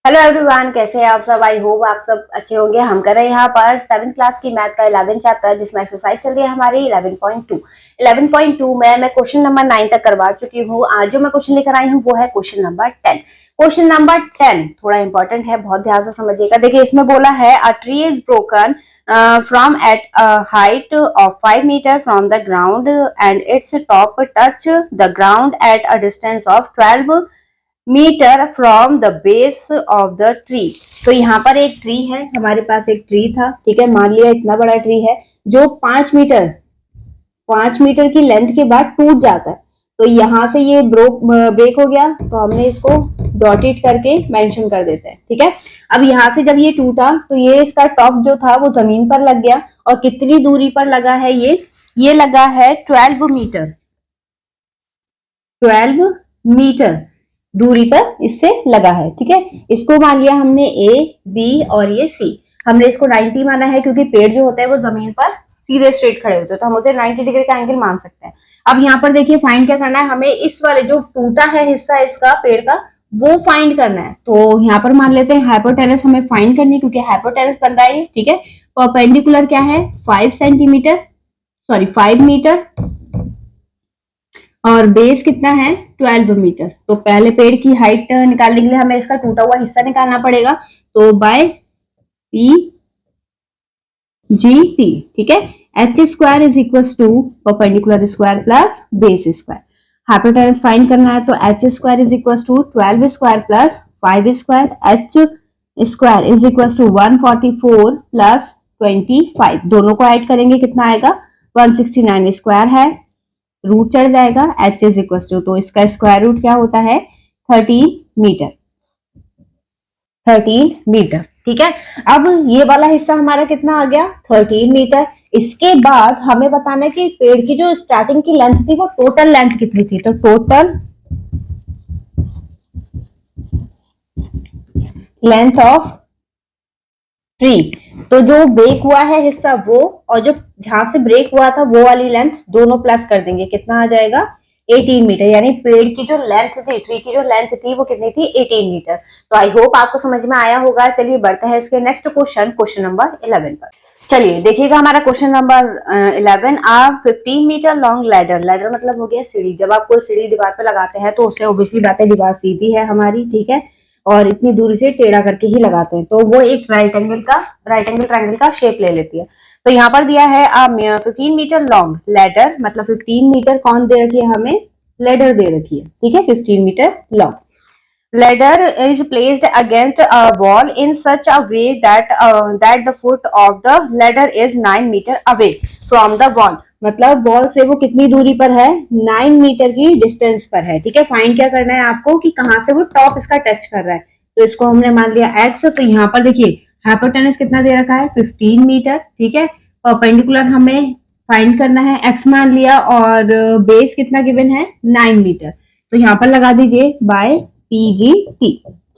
Hello everyone, कैसे हैं आप सब। आई होप आप सब अच्छे होंगे। हम कर रहे हैं यहाँ पर 7th क्लास की मैथ का 11 चैप्टर, जिसमें एक्सरसाइज चल रही है हमारी 11.2। 11.2 में मैं क्वेश्चन नंबर 9 तक करवा चुकी हूँ। आज जो मैं क्वेश्चन लेकर आई हूँ वो है क्वेश्चन नंबर 10। क्वेश्चन नंबर 10 थोड़ा इंपॉर्टेंट है, बहुत ध्यान से समझिएगा। देखिए, इसमें बोला है a tree is broken from at a height of 5 meter from the ground and its top touch the ground at a distance of 12 metre from the base of the tree. तो यहाँ पर एक ट्री है, हमारे पास एक tree था, ठीक है। मान लिया इतना बड़ा ट्री है जो 5 मीटर की लेंथ के बाद टूट जाता है। तो यहाँ से ये ब्रेक हो गया, तो हमने इसको डॉटेड करके मेंशन कर देते हैं, ठीक है। अब यहाँ से जब ये टूटा तो ये इसका टॉप जो था वो जमीन पर लग गया, और कितनी दूरी पर लगा है ये लगा है 12 मीटर। 12 मीटर दूरी पर इससे लगा है, ठीक है। इसको मान लिया हमने ए, बी और ये सी। हमने इसको 90 माना है क्योंकि पेड़ जो होता है वो जमीन पर सीधे स्ट्रेट खड़े होते हैं, तो हम उसे 90 डिग्री का एंगल मान सकते हैं। अब यहाँ पर देखिए, फाइंड क्या करना है हमें, इस वाले जो टूटा है हिस्सा इसका पेड़ का वो फाइंड करना है। तो यहाँ पर मान लेते हैं हाइपोटेनस हमें फाइंड करनी है, क्योंकि हाइपोटेनस बन रहा है, ठीक है। परपेंडिकुलर क्या है 5 सेंटीमीटर, सॉरी 5 मीटर, और बेस कितना है 12 मीटर। तो पहले पेड़ की हाइट निकालने के लिए हमें इसका टूटा हुआ हिस्सा निकालना पड़ेगा। तो बाय पी जी टी, ठीक है। H square is equal to perpendicular square plus base square. Hypotenuse find करना है तो H square is equal to 12 square plus 5 square. H square is equal to 144 plus 25। दोनों को ऐड करेंगे कितना आएगा 169 स्क्वायर है, रूट चढ़ जाएगा। एच इज इक्वल टू, तो इसका स्क्वायर रूट क्या होता है 13 मीटर। 13 मीटर, ठीक है। अब ये वाला हिस्सा हमारा कितना आ गया 13 मीटर। इसके बाद हमें बताना है कि पेड़ की जो स्टार्टिंग की लेंथ थी वो टोटल लेंथ कितनी थी। तो टोटल लेंथ ऑफ ट्री, तो जो ब्रेक हुआ है हिस्सा वो, और जो जहां से ब्रेक हुआ था वो वाली लेंथ दोनों प्लस कर देंगे, कितना आ जाएगा 18 मीटर। यानी पेड़ की जो लेंथ थी, ट्री की जो लेंथ थी वो कितनी थी 18 मीटर। तो आई होप आपको समझ में आया होगा। चलिए बढ़ते हैं इसके नेक्स्ट क्वेश्चन, क्वेश्चन नंबर 11 पर। चलिए देखिएगा हमारा क्वेश्चन नंबर 11। आप 15 मीटर लॉन्ग लैडर, लैडर मतलब हो गया सीढ़ी। जब आप कोई सीढ़ी दीवार पर लगाते हैं तो उससे ऑब्वियसली बात है दीवार सीधी है हमारी, ठीक है, और इतनी दूरी से टेढ़ा करके ही लगाते हैं, तो वो एक राइट एंगल ट्रायंगल का शेप ले लेती है। तो यहाँ पर दिया है 15 मीटर लॉन्ग लैडर, मतलब 15 मीटर कौन दे रखी है हमें, लेडर दे रखी है, ठीक है। 15 metre long ladder is placed against a wall in such a way that the foot of the ladder is 9 meter away from the wall। मतलब वॉल से वो कितनी दूरी पर है 9 मीटर की डिस्टेंस पर है, ठीक है। फाइंड क्या करना है आपको कि कहां से वो टॉप इसका टच कर रहा है। तो इसको हमने मान लिया एक्स। तो यहाँ पर देखिए हाइपोटेनस कितना दे रखा है 15 मीटर, ठीक है। परपेंडिकुलर हमें फाइंड करना है, एक्स मान लिया, और बेस कितना गिवन है 9 मीटर। तो यहाँ पर लगा दीजिए बाय PGT,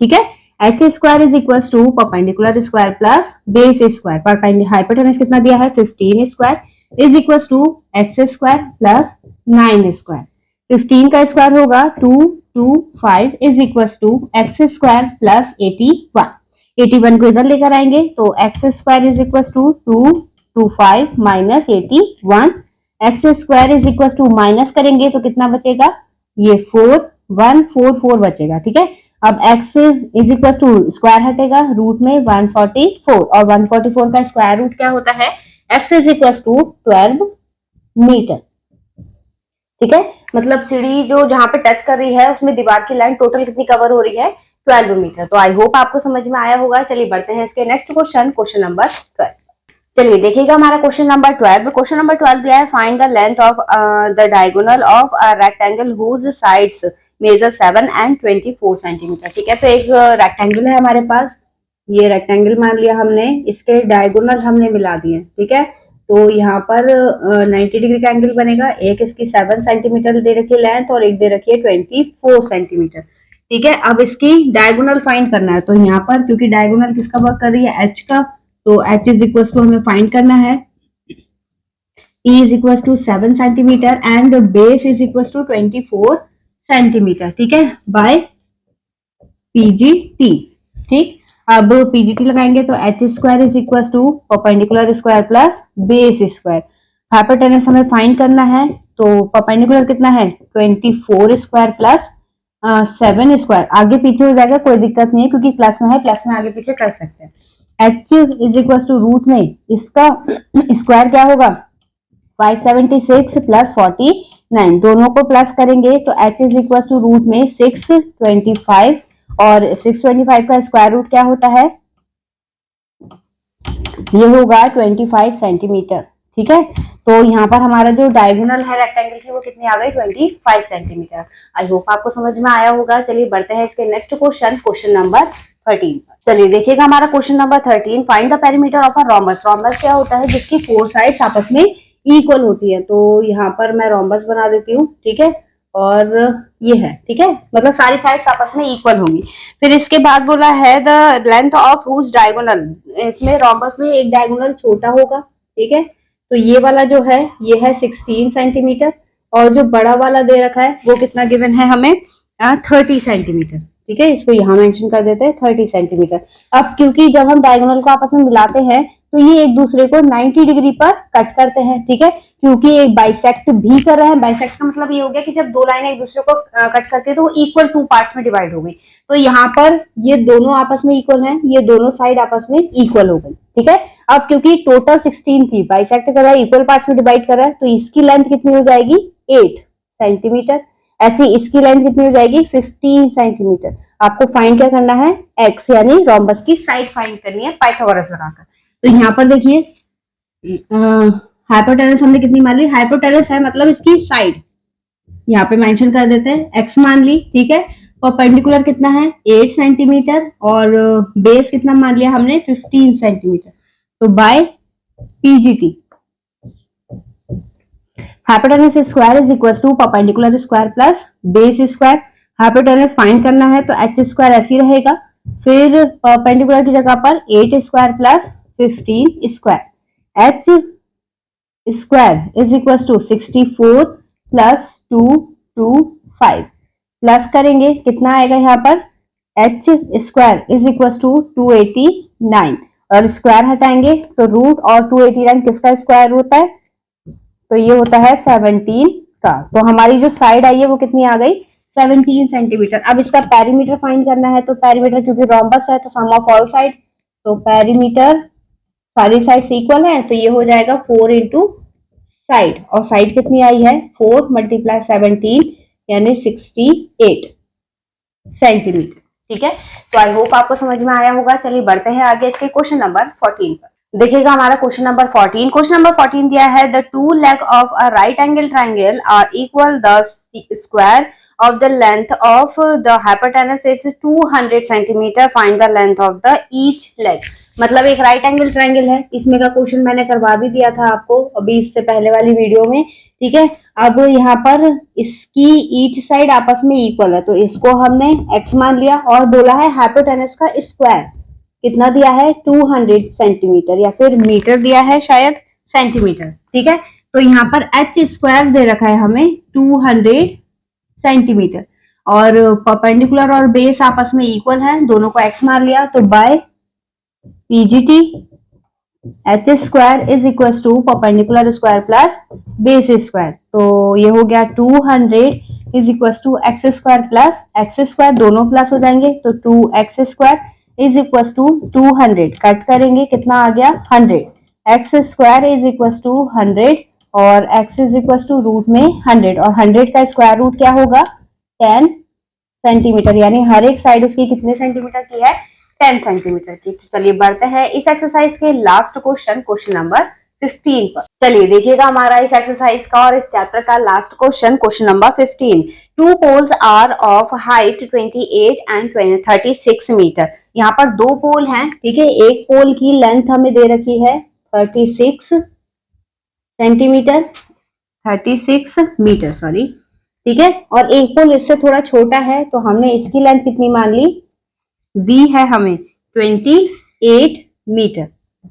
ठीक है। H square is equal to perpendicular square plus base square. Perpendicular hypotenuse कितना दिया है 15 square is equal to X square plus 9 square. 15 का स्क्वायर होगा 225 is equal to X square plus 81। 81 को इधर लेकर आएंगे तो X square is equal to 225 minus 81। X square is equal to minus करेंगे तो कितना बचेगा, ये 144 बचेगा, ठीक है। अब x is equal to square हटेगा, रूट में 144, और 144 का स्क्वायर रूट क्या होता है x is equal to 12 metre, ठीक है। मतलब सीढ़ी जो जहां पे टच कर रही है उसमें दीवार की लाइन टोटल कितनी कवर हो रही है 12 मीटर। तो आई होप आपको समझ में आया होगा। चलिए बढ़ते हैं इसके नेक्स्ट क्वेश्चन, क्वेश्चन नंबर 12। चलिए देखिएगा हमारा क्वेश्चन नंबर 12। क्वेश्चन नंबर 12 दिया है find the length of the diagonal of a rectangle whose sides measure 7 and 24 centimetre, ठीक है। तो एक रेक्टेंगल है हमारे पास, ये रेक्टेंगल मान लिया हमने, इसके डायगोनल हमने मिला दिए, ठीक है। तो यहाँ पर 90 डिग्री का एंगल बनेगा। एक इसकी 7 सेंटीमीटर दे रखी है लेंथ, और एक दे रखी है 24 सेंटीमीटर, ठीक है। अब इसकी डायगोनल फाइंड करना है। तो यहाँ पर क्योंकि डायगोनल किसका वर्क कर रही है एच का, तो एच इज इक्वल टू हमें फाइंड करना है E is equal to 7 centimetre and base is equal to 24 centimetre, ठीक है, बाय PGT। ठीक, अब पीजीटी लगाएंगे तो H square is equal to perpendicular square plus base square. Hypotenuse हमें फाइंड करना है, तो परपेंडिकुलर कितना है 24 स्क्वायर प्लस 7 स्क्वायर, आगे पीछे हो जाएगा कोई दिक्कत नहीं है क्योंकि प्लस में है, प्लस में आगे पीछे कर सकते हैं। H is equal to root में इसका स्क्वायर क्या होगा 576 प्लस 49, दोनों को प्लस करेंगे तो H is equal to root में 625 और 625 का स्क्वायर रूट क्या होता है, ये होगा 25 सेंटीमीटर। ठीक है, तो यहाँ पर हमारा जो डायगोनल है रेक्टेंगल की वो कितनी आ गई 25 सेंटीमीटर। आई होप आपको समझ में आया होगा। चलिए बढ़ते हैं इसके नेक्स्ट क्वेश्चन, क्वेश्चन नंबर 13 पर। चलिए देखिएगा हमारा question number 13, find the perimeter of a rhombus. Rhombus क्या होता है, जिसकी 4 साइड्स आपस में इक्वल होती है। तो यहाँ पर मैं रोम्बस बना देती हूँ, ठीक है, और ये है, ठीक है, मतलब सारी साइड्स आपस में इक्वल होंगी। फिर इसके बाद बोला है the length of whose diagonal, इसमें रोम्बस में एक डायगोनल छोटा होगा, ठीक है, तो ये वाला जो है ये है 16 सेंटीमीटर और जो बड़ा वाला दे रखा है वो कितना गिवन है हमें 30 सेंटीमीटर। ठीक है, इसको यहाँ मेंशन कर देते हैं 30 सेंटीमीटर। अब क्योंकि जब हम डायगोनल को आपस में मिलाते हैं तो ये एक दूसरे को 90 डिग्री पर कट करते हैं, ठीक है, क्योंकि एक बाइसेक्ट भी कर रहे हैं। बाइसेक्ट का मतलब ये हो गया कि जब दो लाइनें एक दूसरे को कट करती है तो वो इक्वल 2 पार्ट्स में डिवाइड हो गई। तो यहाँ पर ये दोनों आपस में इक्वल हैं, ये दोनों साइड आपस में इक्वल हो गई। ठीक है, अब क्योंकि टोटल 16 थी, बाइसेक्ट कर रहा है, इक्वल पार्ट्स में डिवाइड कर रहा है, तो इसकी लेंथ कितनी हो जाएगी 8 सेंटीमीटर। ऐसी इसकी लेंथ कितनी हो जाएगी 15 सेंटीमीटर। आपको फाइंड क्या करना है, एक्स यानी रोम्बस की साइड फाइंड करनी है पाइथागोरस लगाकर। तो यहाँ पर देखिए हाइपोटेनस हमने कितनी मान ली, हाइपोटेनस है मतलब इसकी साइड, यहाँ पे मेंशन कर देते हैं एक्स मान ली, ठीक है। परपेंडिकुलर कितना है 8 सेंटीमीटर और बेस कितना मान लिया हमने 15 सेंटीमीटर। तो by PGT hypotenuse square is equal to perpendicular square plus base square. Hypotenuse find करना है तो एच स्क्वायर ऐसी रहेगा, फिर परपेंडिकुलर की जगह पर 8 square plus 15 square. H square is equal to 64 plus 225 plus करेंगे कितना आएगा यहाँ पर H square is equal to 289 और स्क्वायर हटाएंगे तो रूट और 289 किसका स्क्वायर होता है, तो ये होता है 17 का। तो हमारी जो साइड आई है वो कितनी आ गई 17 सेंटीमीटर। अब इसका पेरीमीटर फाइंड करना है, तो पेरीमीटर क्योंकि रोम्बस है तो सम ऑफ ऑल साइड, तो पेरीमीटर सारी साइड्स इक्वल है तो ये हो जाएगा 4 इंटू साइड, और साइड कितनी आई है 4 मल्टीप्लाई 17 यानी 68 सेंटीमीटर। ठीक है, तो आई होप आपको समझ में आया होगा। चलिए बढ़ते हैं आगे इसके क्वेश्चन नंबर 14 पर। देखिएगा हमारा क्वेश्चन नंबर 14, क्वेश्चन नंबर 14 दिया है the two leg of a right angle triangle are equal, the square of the length of the hypotenuse is 200 centimeter, find the length of the each leg। मतलब एक right angle triangle है, इसमें का question मैंने करवा भी दिया था आपको अभी इससे पहले वाली वीडियो में, ठीक है। अब यहाँ पर इसकी ईच साइड आपस में इक्वल है तो इसको हमने x मान लिया और बोला है हाइपोटेनस का स्क्वायर कितना दिया है 200 सेंटीमीटर या फिर मीटर दिया है शायद सेंटीमीटर, ठीक है। तो यहाँ पर h स्क्वायर दे रखा है हमें 200 सेंटीमीटर और परपेंडिकुलर और बेस आपस में इक्वल है, दोनों को x मान लिया तो by PGT H square is equal to perpendicular square plus base square. तो ये हो गया 200 is equal to X square plus X square, दोनों प्लस हो जाएंगे तो 2x square is equal to 200, cut करेंगे कितना आ गया 100, X square is equal to 100 और x is equal to root में 100 और 100 का स्क्वायर रूट क्या होगा 10 सेंटीमीटर, यानी हर एक साइड उसकी कितने सेंटीमीटर की है 10 सेंटीमीटर की। तो चलिए बढ़ते हैं इस एक्सरसाइज के लास्ट क्वेश्चन, क्वेश्चन नंबर 15 पर। चलिए देखिएगा हमारा इस एक्सरसाइज का और इस चैप्टर का last question, question number 15। Two poles are of height 28 and 36 metre. यहाँ पर दो पोल हैं, ठीक है, एक पोल की लेंथ हमें दे रखी है 36 सेंटीमीटर 36 मीटर सॉरी, ठीक है, और एक पोल इससे थोड़ा छोटा है तो हमने इसकी लेंथ कितनी मान ली, दी है हमें 28 मीटर,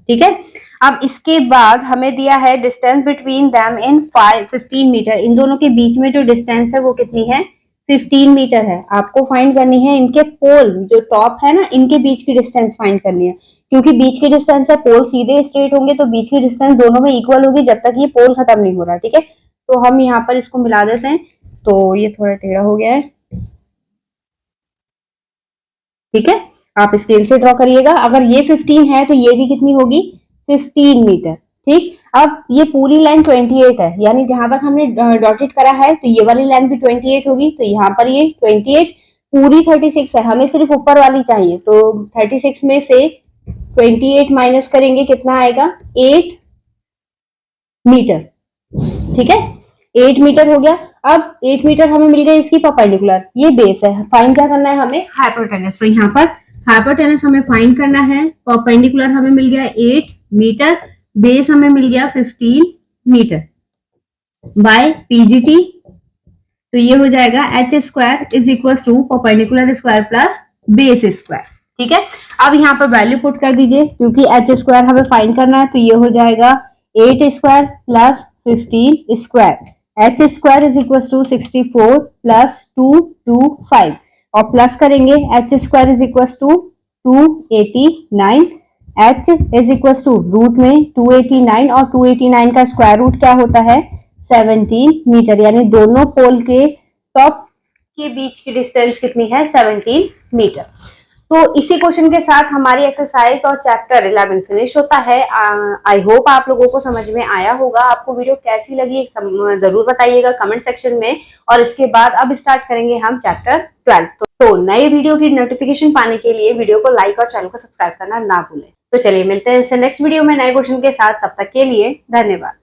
ठीक है। अब इसके बाद हमें दिया है distance between them in 15 metre, इन दोनों के बीच में जो डिस्टेंस है वो कितनी है 15 मीटर है। आपको फाइंड करनी है इनके पोल जो टॉप है ना, इनके बीच की डिस्टेंस फाइंड करनी है, क्योंकि बीच की डिस्टेंस है, पोल सीधे स्ट्रेट होंगे तो बीच की डिस्टेंस दोनों में इक्वल होगी जब तक ये पोल खत्म नहीं हो रहा। ठीक है, तो हम यहाँ पर इसको मिला देते हैं, तो ये थोड़ा टेढ़ा हो गया है। ठीक है, आप स्केल से ड्रॉ करिएगा। अगर ये 15 है तो ये भी कितनी होगी, 15 मीटर। ठीक, अब ये पूरी लाइन 28 है, यानी जहां तक हमने डॉटेड करा है तो ये वाली लाइन भी 28 होगी, तो यहाँ पर ये 28, पूरी 36 है, हमें सिर्फ ऊपर वाली चाहिए, तो 36 में से 28 माइनस करेंगे, कितना आएगा, 8 मीटर। ठीक है, 8 मीटर हो गया। अब 8 मीटर हमें मिल गई इसकी परपेंडिकुलर, ये बेस है। फाइंड क्या करना है हमें, हाइपोटेनस। तो यहाँ पर हाइपोटेनस हमें फाइंड करना है। परपेंडिकुलर हमें मिल गया 8 मीटर, बेस हमें मिल गया 15 मीटर बाय पीजीटी। तो ये हो जाएगा H square is equal to perpendicular square plus base square. ठीक है, अब यहाँ पर वैल्यू पुट कर दीजिए, क्योंकि एच स्क्वायर हमें फाइंड करना है, तो ये हो जाएगा 8 square plus 15 square. H square is equal to 64 plus 225, और प्लस करेंगे H square is equal to 289, H is equal to root में 289, और 289 का स्क्वायर रूट क्या होता है, 17 मीटर, यानी दोनों पोल के टॉप के बीच की डिस्टेंस कितनी है, 17 मीटर। तो इसी क्वेश्चन के साथ हमारी एक्सरसाइज और चैप्टर 11 फिनिश होता है। आई होप आप लोगों को समझ में आया होगा। आपको वीडियो कैसी लगी जरूर बताइएगा कमेंट सेक्शन में। और इसके बाद अब स्टार्ट करेंगे हम चैप्टर 12। तो नए वीडियो की नोटिफिकेशन पाने के लिए वीडियो को लाइक और चैनल को सब्सक्राइब करना ना भूलें। तो चलिए मिलते हैं नेक्स्ट वीडियो में नए क्वेश्चन के साथ, तब तक के लिए धन्यवाद।